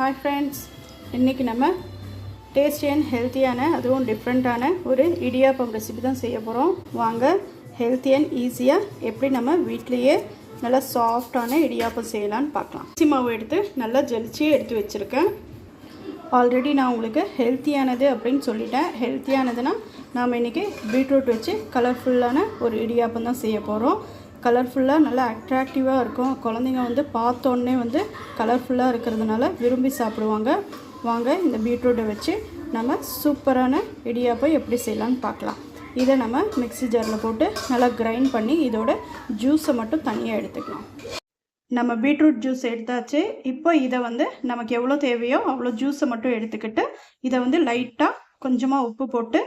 Hi friends, இன்னைக்கு நம்ம tasty and ஹெல்த்தியான அதுவும் டிஃப்ரெண்ட்டான ஒரு இடியாப்பம் ரெசிபி தான் செய்ய போகிறோம். வாங்க ஹெல்த்தி அண்ட் ஈஸியாக எப்படி நம்ம வீட்டிலையே நல்லா சாஃப்டான இடியாப்பம் செய்யலான்னு பார்க்கலாம். அரிசி மாவு எடுத்து நல்லா ஜலிச்சியே எடுத்து வச்சுருக்கேன். ஆல்ரெடி நான் உங்களுக்கு ஹெல்த்தியானது அப்படின்னு சொல்லிட்டேன். ஹெல்த்தியானதுன்னா நாம் இன்றைக்கி பீட்ரூட் வச்சு கலர்ஃபுல்லான ஒரு இடியாப்பம் தான் செய்ய போகிறோம். கலர்ஃபுல்லாக நல்லா அட்ராக்டிவாக இருக்கும். குழந்தைங்க வந்து பார்த்தோன்னே வந்து கலர்ஃபுல்லாக இருக்கிறதுனால விரும்பி சாப்பிடுவாங்க. வாங்க இந்த பீட்ரூட்டை வச்சு நம்ம சூப்பரான இடியாப்பம் எப்படி செய்யலான்னு பார்க்கலாம். இதை நம்ம மிக்ஸி ஜாரில் போட்டு நல்லா கிரைண்ட் பண்ணி இதோட ஜூஸை மட்டும் தனியாக எடுத்துக்கலாம். நம்ம பீட்ரூட் ஜூஸ் எடுத்தாச்சு. இப்போ இதை வந்து நமக்கு எவ்வளோ தேவையோ அவ்வளோ ஜூஸை மட்டும் எடுத்துக்கிட்டு இதை வந்து லைட்டாக கொஞ்சமாக உப்பு போட்டு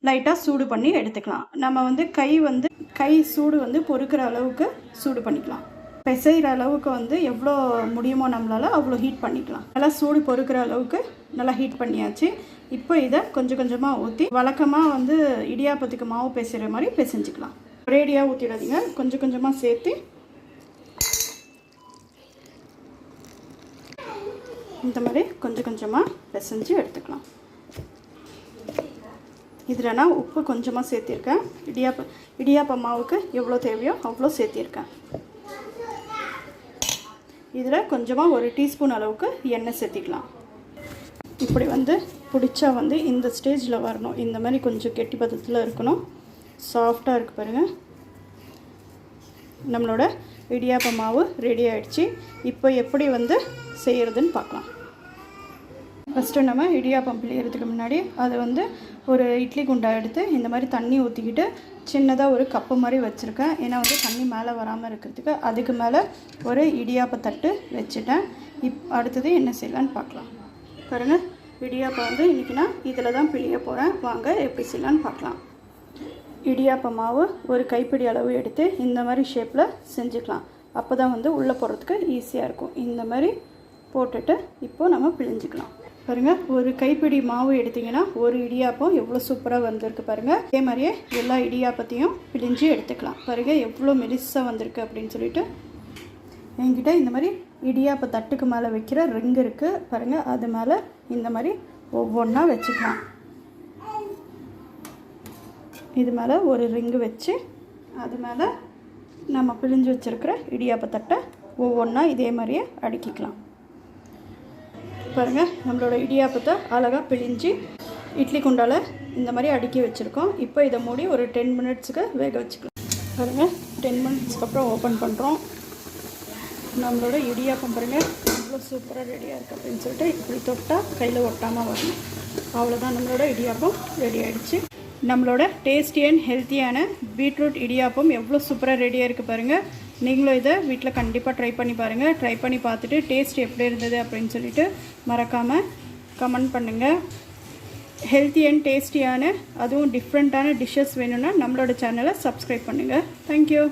லைட்டாக சூடு பண்ணி எடுத்துக்கலாம். நம்ம வந்து கை சூடு வந்து பொறுக்கிற அளவுக்கு சூடு பண்ணிக்கலாம். பிசைகிற அளவுக்கு வந்து எவ்வளோ முடியுமோ நம்மளால் அவ்வளோ ஹீட் பண்ணிக்கலாம். நல்லா சூடு பொறுக்கிற அளவுக்கு நல்லா ஹீட் பண்ணியாச்சு. இப்போ இதை கொஞ்சம் கொஞ்சமாக ஊற்றி வழக்கமாக வந்து இடியாப்பத்துக்கு மாவு பிசைகிற மாதிரி பிசைஞ்சிக்கலாம். ஒரேடியாக ஊற்றிடாதீங்க, கொஞ்சம் கொஞ்சமாக சேர்த்து இந்த மாதிரி கொஞ்சம் கொஞ்சமாக பிசைஞ்சு எடுத்துக்கலாம். இதில் நான் உப்பு கொஞ்சமாக சேர்த்திருக்கேன். இடியாப்ப மாவுக்கு எவ்வளோ தேவையோ அவ்வளோ சேர்த்திருக்கேன். இதில் கொஞ்சமாக ஒரு டீஸ்பூன் அளவுக்கு எண்ணெய் சேர்த்திக்கலாம். இப்படி வந்து பிடிச்சா வந்து இந்த ஸ்டேஜில் வரணும். இந்த மாதிரி கொஞ்சம் கெட்டி பதத்தில் இருக்கணும். சாஃப்டாக இருக்குது பாருங்கள். நம்மளோட இடியாப்ப மாவு ரெடி ஆகிடுச்சு. இப்போ எப்படி வந்து செய்கிறதுன்னு பார்க்கலாம். ஃபஸ்ட்டு நம்ம இடியாப்பம் பிழியறதுக்கு முன்னாடி அதை வந்து ஒரு இட்லி குண்டா எடுத்து இந்த மாதிரி தண்ணி ஊற்றிக்கிட்டு சின்னதாக ஒரு கப்பு மாதிரி வச்சுருக்கேன். ஏன்னா வந்து தண்ணி மேலே வராமல் இருக்கிறதுக்கு. அதுக்கு மேலே ஒரு இடியாப்ப தட்டு வச்சுட்டேன். அடுத்தது என்ன செய்யலான்னு பார்க்கலாம். பாருங்கள், இடியாப்பம் வந்து இன்றைக்கி நான் இதில் தான் பிழிய போகிறேன். வாங்க எப்படி செய்யலான்னு பார்க்கலாம். இடியாப்ப மாவு ஒரு கைப்பிடி அளவு எடுத்து இந்த மாதிரி ஷேப்பில் செஞ்சுக்கலாம். அப்போ தான் வந்து உள்ளே போடுறதுக்கு ஈஸியாக இருக்கும். இந்த மாதிரி போட்டுட்டு இப்போது நம்ம பிழிஞ்சிக்கலாம். பாருங்கள், ஒரு கைப்பிடி மாவு எடுத்திங்கன்னா ஒரு இடியாப்பம் எவ்வளோ சூப்பராக வந்திருக்கு பாருங்கள். அதே மாதிரியே எல்லா இடியாப்பத்தையும் பிழிஞ்சு எடுத்துக்கலாம். பாருங்கள் எவ்வளோ மெலிசாக வந்திருக்கு அப்படின்னு சொல்லிட்டு. என்கிட்ட இந்த மாதிரி இடியாப்ப தட்டுக்கு மேலே வைக்கிற ரிங் இருக்குது பாருங்கள். அது மேலே இந்த மாதிரி ஒவ்வொன்றா வச்சுக்கலாம். இது மேலே ஒரு ரிங்கு வச்சு அது மேலே நம்ம பிழிஞ்சு வச்சுருக்கிற இடியாப்ப தட்டை ஒவ்வொன்றா இதே மாதிரியே அடுக்கிக்கலாம். பாருங்கள், நம்மளோட இடியாப்பத்தை அழகாக பிழிஞ்சு இட்லி குண்டால் இந்த மாதிரி அடுக்கி வச்சுருக்கோம். இப்போ இதை மூடி ஒரு 10 மினிட்ஸுக்கு வேக வச்சுக்கலாம். பாருங்கள், 10 மினிட்ஸ்க்கு அப்புறம் ஓப்பன் பண்ணுறோம். நம்மளோட இடியாப்பம் பாருங்கள் இவ்வளோ சூப்பராக ரெடியாக இருக்குது அப்படின்னு சொல்லிட்டு இப்படி தொட்டால் கையில் ஒட்டாமல் வரணும். அவ்வளோதான், நம்மளோட இடியாப்பம் ரெடி ஆகிடுச்சு. நம்மளோட டேஸ்டி அண்ட் ஹெல்த்தியான பீட்ரூட் இடியாப்பம் எவ்வளோ சூப்பராக ரெடியாக இருக்குது பாருங்கள். நீங்களும் இதை வீட்டில் கண்டிப்பாக ட்ரை பண்ணி பாருங்கள். ட்ரை பண்ணி பார்த்துட்டு டேஸ்ட் எப்படி இருந்தது அப்படின்னு சொல்லிட்டு மறக்காமல் கமெண்ட் பண்ணுங்கள். ஹெல்த்தி அண்ட் டேஸ்டியான அதுவும் டிஃப்ரெண்ட்டான டிஷ்ஷஸ் வேணும்னா நம்மளோட சேனலை சப்ஸ்கிரைப் பண்ணுங்கள். தேங்க்யூ.